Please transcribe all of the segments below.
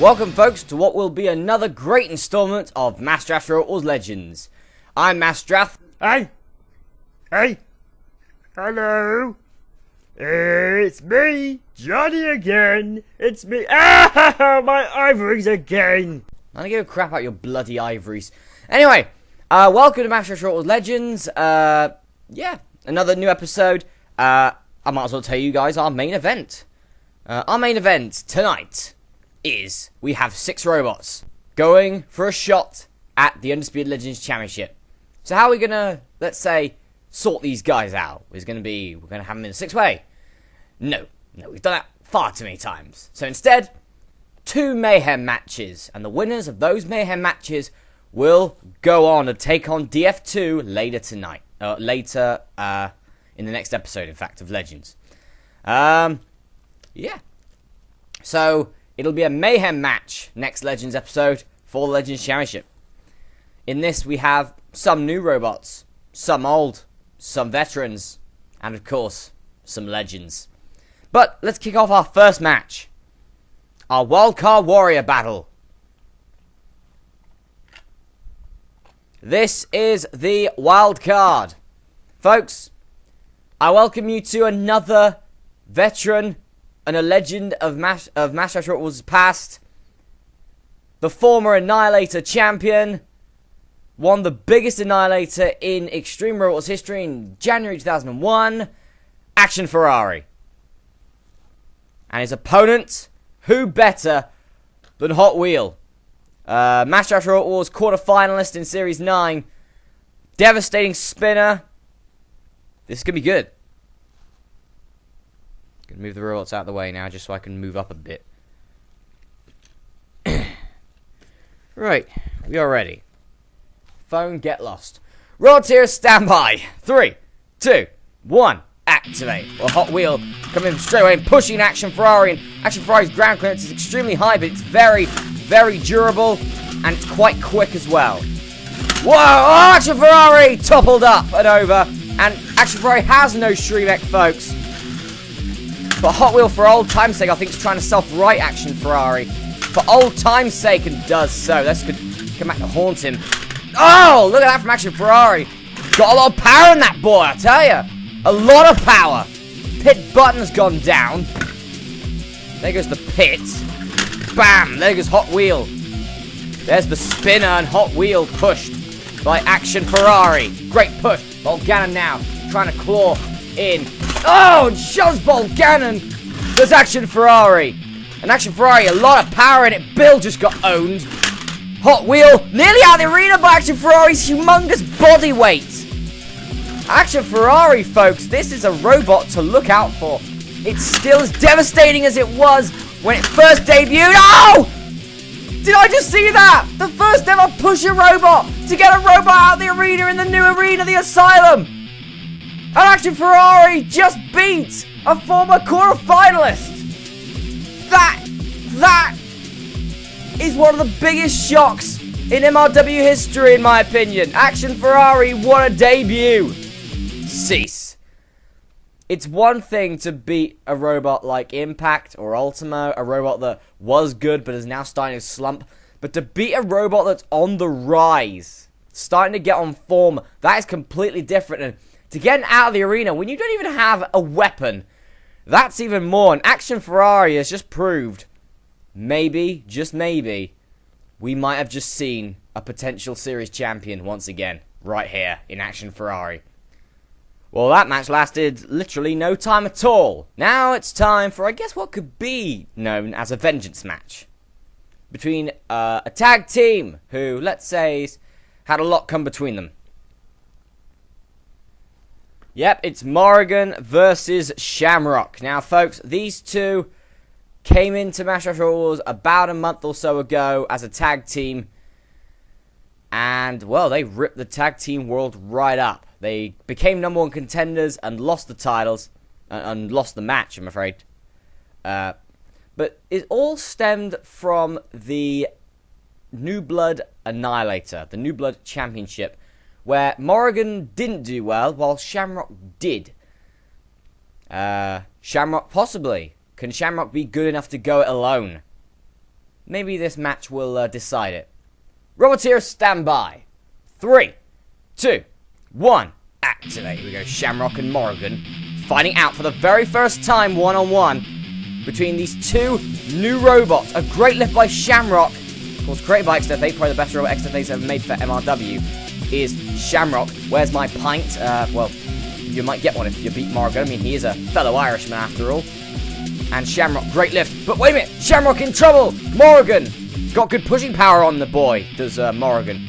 Welcome, folks, to what will be another great installment of Masteraths Legends. I'm Masterath. Hey! Hello! It's me, Johnny again! It's me! Ah! My ivories again! I don't give a crap about your bloody ivories. Anyway, welcome to Masteraths Legends. Yeah, another new episode. I might as well tell you guys our main event. Our main event tonight is we have 6 robots going for a shot at the Undisputed Legends Championship. So how are we gonna, let's say, sort these guys out? We're gonna have them in a 6-way. No, we've done that far too many times. So instead, 2 mayhem matches, and the winners of those mayhem matches will go on to take on DF2 later tonight, in the next episode, in fact, of Legends. Yeah. So it'll be a mayhem match next Legends episode for the Legends Championship. In this, we have some new robots, some old, some veterans, and of course, some legends. But let's kick off our first match. Our Wildcard Warrior battle. This is the Wildcard. Folks, I welcome you to another veteran and a legend of Masteraths past. The former Annihilator champion. Won the biggest Annihilator in Extreme Robots history in January 2001. Action Ferrari. And his opponent, who better than Hot Wheel? Masteraths quarter-finalist in Series 9. Devastating spinner. This is going to be good. Gonna move the robots out of the way now, just so I can move up a bit. Right, we are ready. Phone, get lost. Torterra, standby. 3, 2, 1, activate. Well, Hot Wheel coming straight away and pushing Action Ferrari. And Action Ferrari's ground clearance is extremely high, but it's very, very durable. And it's quite quick as well. Whoa! Oh, Action Ferrari toppled up and over. And Action Ferrari has no Shamrock, folks. But Hot Wheel, for old time's sake, I think is trying to self-right Action Ferrari. For old time's sake, and does so. That's good. Come back to haunt him. Oh, look at that from Action Ferrari. Got a lot of power in that boy, I tell you. A lot of power. Pit button's gone down. There goes the pit. Bam, there goes Hot Wheel. There's the spinner, and Hot Wheel pushed by Action Ferrari. Great push. Volganon now trying to claw in. Oh, and shoves Volganon. There's Action Ferrari. And Action Ferrari, a lot of power in it. Bill just got owned. Hot Wheel nearly out of the arena by Action Ferrari's humongous body weight. Action Ferrari, folks, this is a robot to look out for. It's still as devastating as it was when it first debuted. Oh! Did I just see that? The first ever pusher robot to get a robot out of the arena in the new arena, the Asylum. And Action Ferrari just beat a former quarter-finalist. That is one of the biggest shocks in MRW history, in my opinion. Action Ferrari, what a debut. Cease. It's one thing to beat a robot like Impact or Ultimo, a robot that was good but is now starting to slump. But to beat a robot that's on the rise, starting to get on form, that is completely different. And to get out of the arena when you don't even have a weapon, that's even more. And Action Ferrari has just proved, maybe, just maybe, we might have just seen a potential series champion once again, right here in Action Ferrari. Well, that match lasted literally no time at all. Now it's time for, I guess, what could be known as a vengeance match between a tag team who, let's say, had a lot come between them. Yep, it's Morrigan versus Shamrock. Now, folks, these two came into Masteraths about a month or so ago as a tag team. And, well, they ripped the tag team world right up. They became #1 contenders and lost the titles. And lost the match, I'm afraid. But it all stemmed from the New Blood Annihilator, the New Blood Championship, where Morrigan didn't do well, while Shamrock did. Shamrock possibly. Can Shamrock be good enough to go it alone? maybe this match will decide it. Roboteer, stand by. 3, 2, 1, activate. Here we go. Shamrock and Morrigan fighting out for the very first time one-on-one between these two new robots. A great lift by Shamrock, of course created by XFA, probably the best robot XFA's ever made for MRW, is Shamrock. Where's my pint? Well, you might get one if you beat Morrigan. I mean, he is a fellow Irishman after all. And Shamrock, great lift. But wait a minute, Shamrock in trouble! Morrigan! Got good pushing power on the boy, does Morrigan.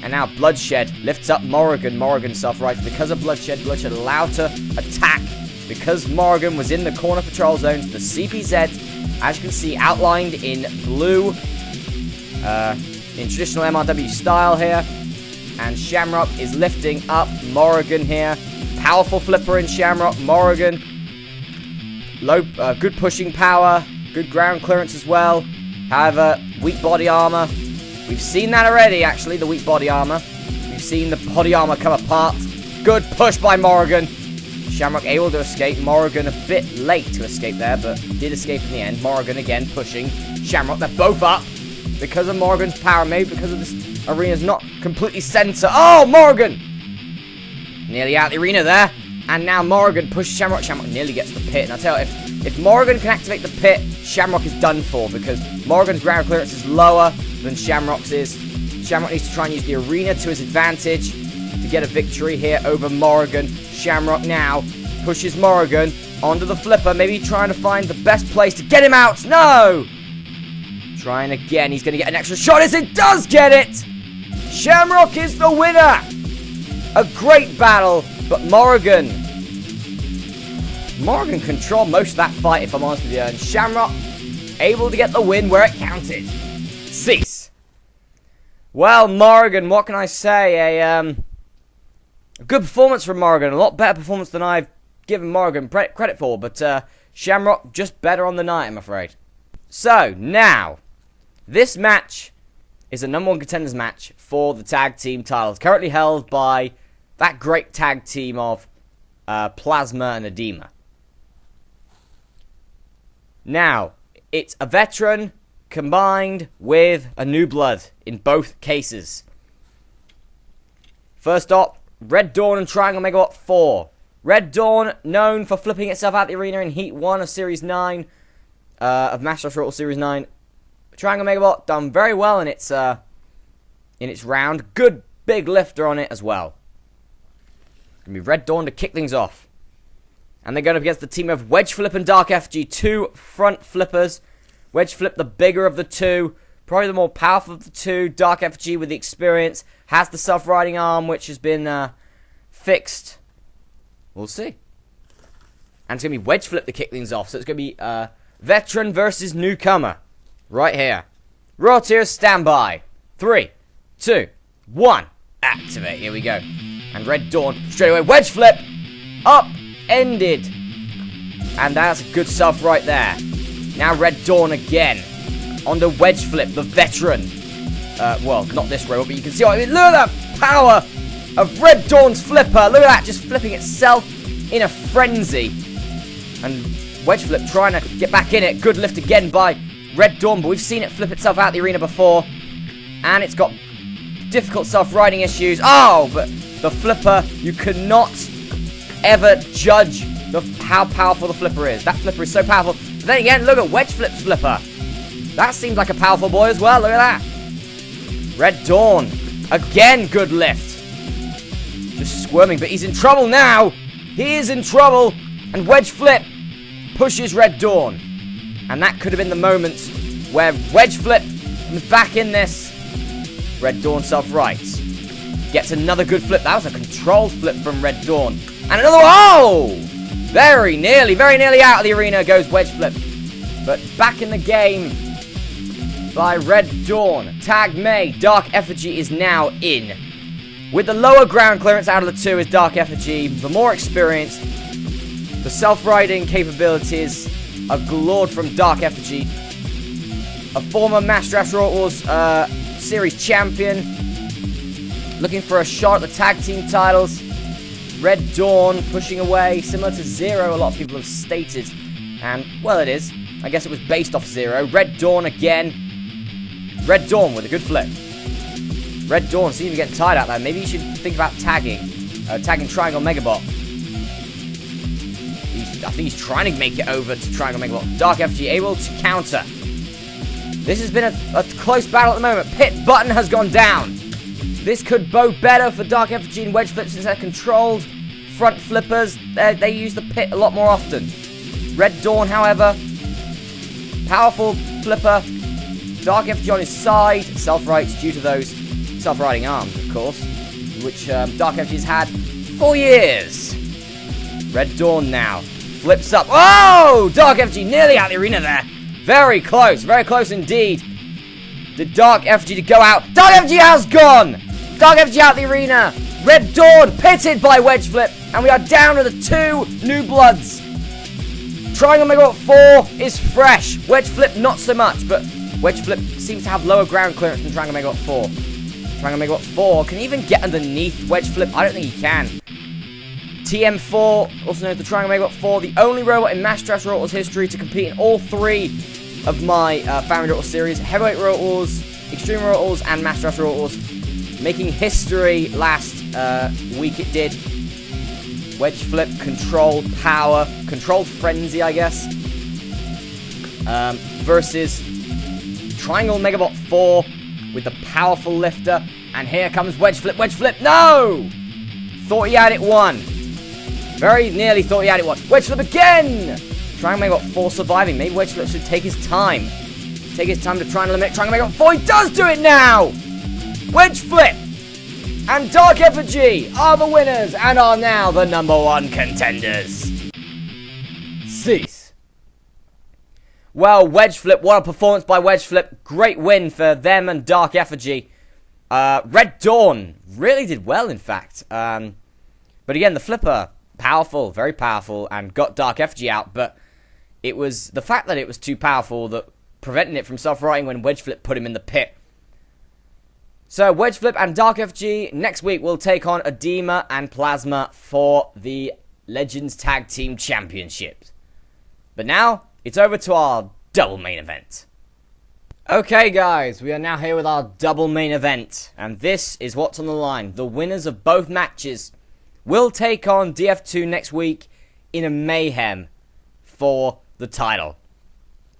And now Bloodshed lifts up Morrigan. Morrigan self-rights because of Bloodshed. Bloodshed allowed to attack because Morrigan was in the corner patrol zones. The CPZ, as you can see, outlined in blue, in traditional MRW style here. And Shamrock is lifting up Morrigan here. Powerful flipper in Shamrock. Morrigan, good pushing power, good ground clearance as well. However, weak body armor. We've seen that already, actually, the weak body armor. We've seen the body armor come apart. Good push by Morrigan. Shamrock able to escape. Morrigan a bit late to escape there, but did escape in the end. Morrigan again pushing Shamrock. They're both up because of Morrigan's power, maybe because of this arena's not completely center. Oh, Morrigan! Nearly out the arena there. And now Morrigan pushes Shamrock. Shamrock nearly gets the pit. And I'll tell you, if Morrigan can activate the pit, Shamrock is done for because Morrigan's ground clearance is lower than Shamrock's is. Shamrock needs to try and use the arena to his advantage to get a victory here over Morrigan. Shamrock now pushes Morrigan onto the flipper, maybe trying to find the best place to get him out. No! Trying again. He's going to get an extra shot as it does get it! Shamrock is the winner! A great battle, but Morrigan controlled most of that fight, if I'm honest with you, and Shamrock able to get the win where it counted. Cease. Well, Morrigan, what can I say? A good performance from Morrigan. A lot better performance than I've given Morrigan credit for, but Shamrock just better on the night, I'm afraid. So, now, this match is a number 1 contenders match for the tag team titles, currently held by that great tag team of Plasma and Edema. Now, it's a veteran combined with a new blood in both cases. First up, Red Dawn and Triangle Megawatt 4. Red Dawn, known for flipping itself out the arena in Heat 1 of Series 9, of Masteraths Series 9. Triangle Megawatt done very well in its round. Good big lifter on it as well. Gonna be Red Dawn to kick things off. And they're going up against the team of Wedge Flip and Dark FG, two front flippers. Wedge Flip, the bigger of the two, probably the more powerful of the two. Dark FG with the experience, has the self-riding arm, which has been fixed. We'll see. And it's going to be Wedge Flip to kick things off. So it's going to be veteran versus newcomer. Right here. Rotier, stand by. 3, 2, 1. Activate. Here we go. And Red Dawn, straight away. Wedge Flip. Up. Ended. And that's a good stuff right there. Now Red Dawn again. On the Wedge Flip, the veteran. Well, not this robot, but you can see. Look at that power of Red Dawn's flipper. Look at that, just flipping itself in a frenzy. And Wedge Flip trying to get back in it. Good lift again by Red Dawn, but we've seen it flip itself out the arena before. And it's got difficult self-riding issues. Oh, but the flipper, you cannot ever judge how powerful the flipper is. That flipper is so powerful. But then again, look at Wedge Flip's flipper. That seems like a powerful boy as well. Look at that. Red Dawn. Again, good lift. Just squirming, but he's in trouble now. He is in trouble. And Wedge Flip pushes Red Dawn. And that could have been the moment where Wedge Flip comes back in this. Red Dawn self-rights. Gets another good flip. That was a controlled flip from Red Dawn. And another one. Oh! Very nearly out of the arena goes Wedge Flip. But back in the game by Red Dawn. Tag May. Dark Effigy is now in. With the lower ground clearance out of the two is Dark Effigy. The more experienced. The self-riding capabilities are glowed from Dark Effigy. A former Masteraths Series champion. Looking for a shot at the tag team titles. Red Dawn pushing away, similar to Zero, a lot of people have stated. And, well, it is. I guess it was based off Zero. Red Dawn again. Red Dawn with a good flip. Red Dawn seems to be getting tired out there. Maybe you should think about tagging. Tagging Triangle Megabot. I think he's trying to make it over to Triangle Megabot. Dark FG able to counter. This has been a close battle at the moment. Pit button has gone down. This could bode better for Dark FG and Wedge Flip since they're controlled front flippers. They use the pit a lot more often. Red Dawn, however, powerful flipper. Dark FG on his side. Self-rights due to those self-riding arms, of course, which Dark FG has had for years. Red Dawn now flips up. Oh! Dark FG nearly out the arena there. Very close indeed. The Dark FG to go out. Dark FG has gone! Dark FG out the arena. Red Dawn pitted by Wedge Flip. And we are down to the 2 new bloods. Triangle Megabot 4 is fresh. Wedge Flip not so much, but Wedge Flip seems to have lower ground clearance than Triangle Megabot 4. Triangle Megabot 4 can even get underneath Wedge Flip. I don't think he can. TM4, also known as the Triangle Megabot 4, the only robot in Masteraths Rotors history to compete in all 3 of my Family Rotors series. Heavyweight Rotors, Extreme Rotors, and Masteraths Rotors. Making history last week it did. Wedge Flip, controlled power, controlled frenzy, I guess. Versus Triangle Megabot 4 with the powerful lifter. And here comes Wedge Flip. Wedge Flip, no! Thought he had it won. Very nearly thought he had it won. Wedge Flip again! Triangle Megabot 4 surviving. Maybe Wedge Flip should take his time. Take his time to try and eliminate Triangle Megabot 4. He does do it now! Wedge Flip and Dark Effigy are the winners and are now the #1 contenders. Cease. Well, Wedge Flip, what a performance by Wedge Flip. Great win for them and Dark Effigy. Red Dawn really did well, in fact. But again, the flipper, powerful, very powerful, and got Dark Effigy out. But it was the fact that it was too powerful that prevented it from self-righting when Wedge Flip put him in the pit. So, Wedge Flip and Dark FG next week will take on Edema and Plasma for the Legends Tag Team Championships. But now, it's over to our double main event. Okay, guys, we are now here with our double main event. And this is what's on the line. The winners of both matches will take on DF2 next week in a mayhem for the title.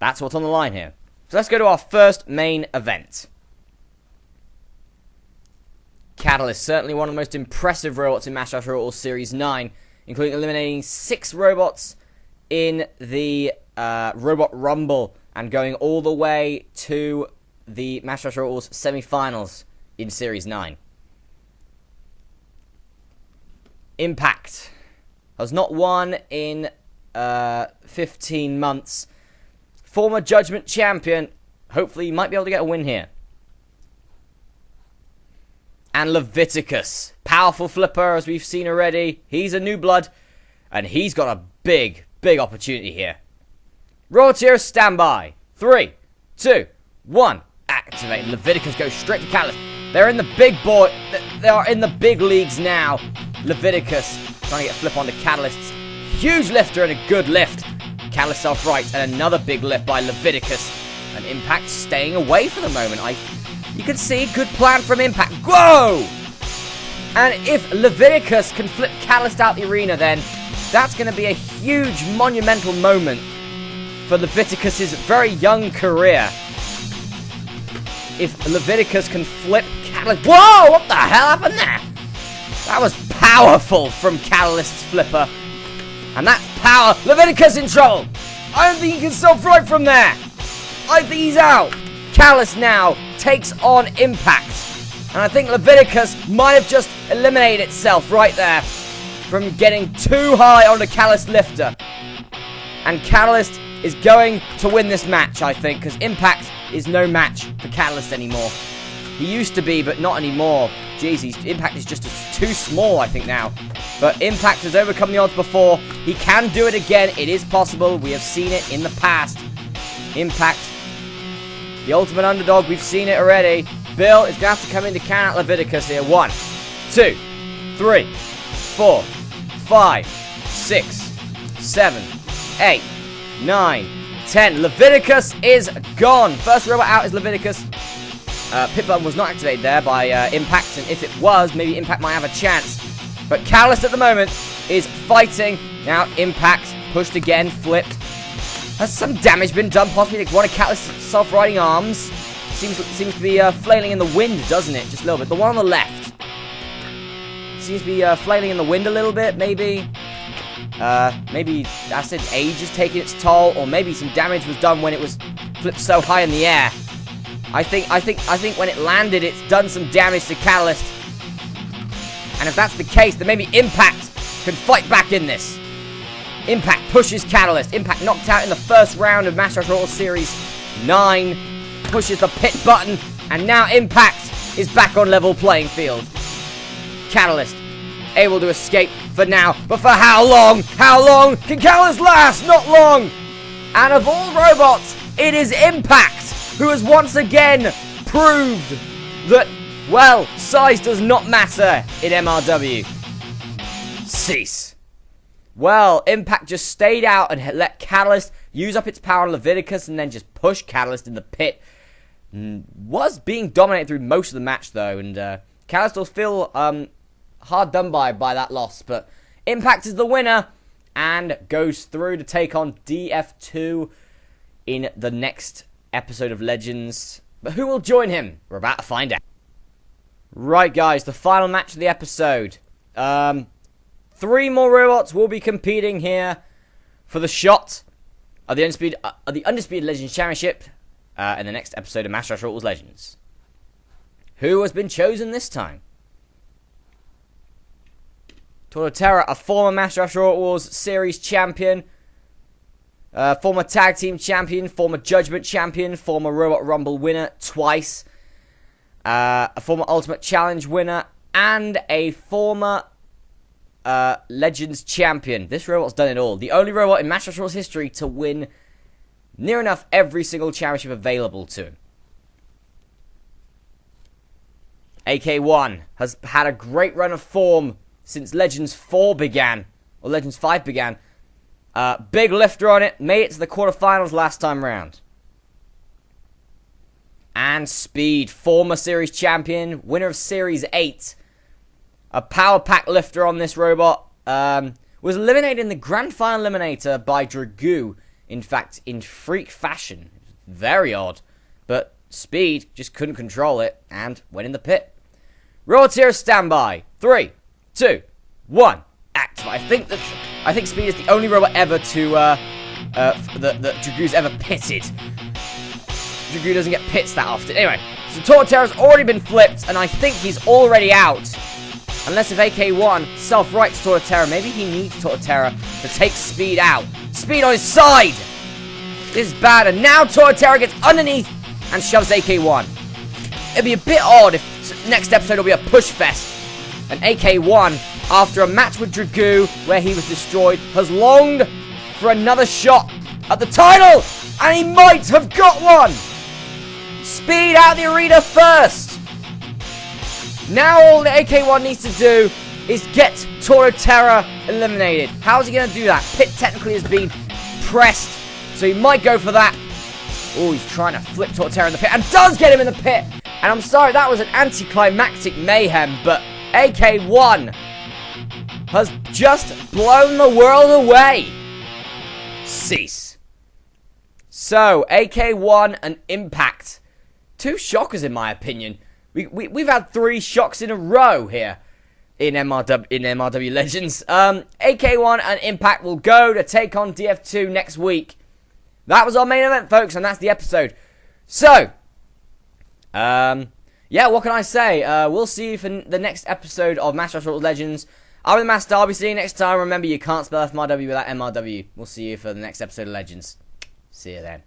That's what's on the line here. So, let's go to our first main event. Catalyst, certainly one of the most impressive robots in Masteraths Rotors Series 9, including eliminating 6 robots in the Robot Rumble and going all the way to the Masteraths Rotors semi-finals in Series 9. Impact has not won in 15 months. Former Judgment Champion, hopefully he might be able to get a win here. And Leviticus, powerful flipper as we've seen already. He's a new blood, and he's got a big opportunity here. Torterra standby. 3, 2, 1, activate. Leviticus goes straight to Catalyst. They're in the big boy. They are in the big leagues now. Leviticus trying to get a flip onto Catalyst's huge lifter and a good lift. Catalyst self-right and another big lift by Leviticus. And Impact staying away for the moment. You can see, good plan from Impact. Whoa! And if Leviticus can flip Catalyst out the arena, then that's going to be a huge, monumental moment for Leviticus' very young career. If Leviticus can flip Catalyst... Whoa! What the hell happened there? That was powerful from Catalyst's flipper. And that's power. Leviticus in trouble. I don't think he can self-right from there. I think he's out. Catalyst now takes on Impact. And I think Leviticus might have just eliminated itself right there from getting too high on the Catalyst lifter. And Catalyst is going to win this match, I think, because Impact is no match for Catalyst anymore. He used to be, but not anymore. Jeez, Impact is just too small, I think, now. But Impact has overcome the odds before. He can do it again. It is possible. We have seen it in the past. Impact, the ultimate underdog. We've seen it already. Bill is going to have to come in to count out Leviticus here. 1, 2, 3, 4, 5, 6, 7, 8, 9, 10. Leviticus is gone. First robot out is Leviticus. pit button was not activated there by Impact, and if it was, maybe Impact might have a chance. But Catalyst at the moment is fighting. Now Impact pushed again, flipped. Has some damage been done? Possibly one of Catalyst's self-riding arms. Seems to be flailing in the wind, doesn't it? Just a little bit. The one on the left seems to be flailing in the wind a little bit. Maybe acid age is taking its toll, or maybe some damage was done when it was flipped so high in the air. I think when it landed, it's done some damage to Catalyst. And if that's the case, then maybe Impact can fight back in this. Impact pushes Catalyst. Impact knocked out in the first round of Masteraths Series 9. Pushes the pit button, and now Impact is back on level playing field. Catalyst able to escape for now, but for how long? How long can Catalyst last? Not long! And of all robots, it is Impact who has once again proved that, well, size does not matter in MRW. Cease. Well, Impact just stayed out and let Catalyst use up its power on Leviticus and then just push Catalyst in the pit. Was being dominated through most of the match, though, and Catalyst will feel hard done by that loss. But Impact is the winner and goes through to take on DF2 in the next episode of Legends. But who will join him? We're about to find out. Right, guys, the final match of the episode. 3 more robots will be competing here for the shot of the Undisputed Legends Championship in the next episode of Masteraths Legends. Who has been chosen this time? Torterra, a former Masteraths Series champion, former Tag Team champion, former Judgment champion, former Robot Rumble winner twice, a former Ultimate Challenge winner, and a former Legends champion. This robot's done it all. The only robot in Masteraths history to win near enough every single championship available to him. AK1 has had a great run of form since Legends 4 began, or Legends 5 began. Big lifter on it, made it to the quarterfinals last time round. And Speed, former series champion, winner of Series 8. A power pack lifter on this robot. Was eliminated in the grand final eliminator by Dragoo. In fact, in freak fashion. Very odd. But Speed just couldn't control it and went in the pit. Torterra standby. 3, 2, 1. Activate. I think Speed is the only robot ever to that Dragoo's ever pitted. Dragoo doesn't get pits that often. Anyway, so Torterra's already been flipped, and I think he's already out. Unless if AK1 self-rights Torterra, maybe he needs Torterra to take Speed out. Speed on his side! This is bad, and now Torterra gets underneath and shoves AK1. It'd be a bit odd if next episode will be a push fest. And AK1, after a match with Dragoo, where he was destroyed, has longed for another shot at the title! And he might have got one! Speed out the arena first! Now all the AK1 needs to do is get Torterra eliminated. How's he going to do that? Pit technically has been pressed, so he might go for that. Oh, he's trying to flip Torterra in the pit, and does get him in the pit. And I'm sorry, that was an anticlimactic mayhem, but AK1 has just blown the world away. Cease. So, AK1 and Impact. 2 shockers in my opinion. We've had 3 shocks in a row here in MRW Legends. AK1 and Impact will go to take on DF2 next week. That was our main event, folks, and that's the episode. So, yeah, what can I say? We'll see you for the next episode of Masteraths Legends. I'm the Master. I'll be seeing you next time. Remember, you can't spell FMRW without MRW. We'll see you for the next episode of Legends. See you then.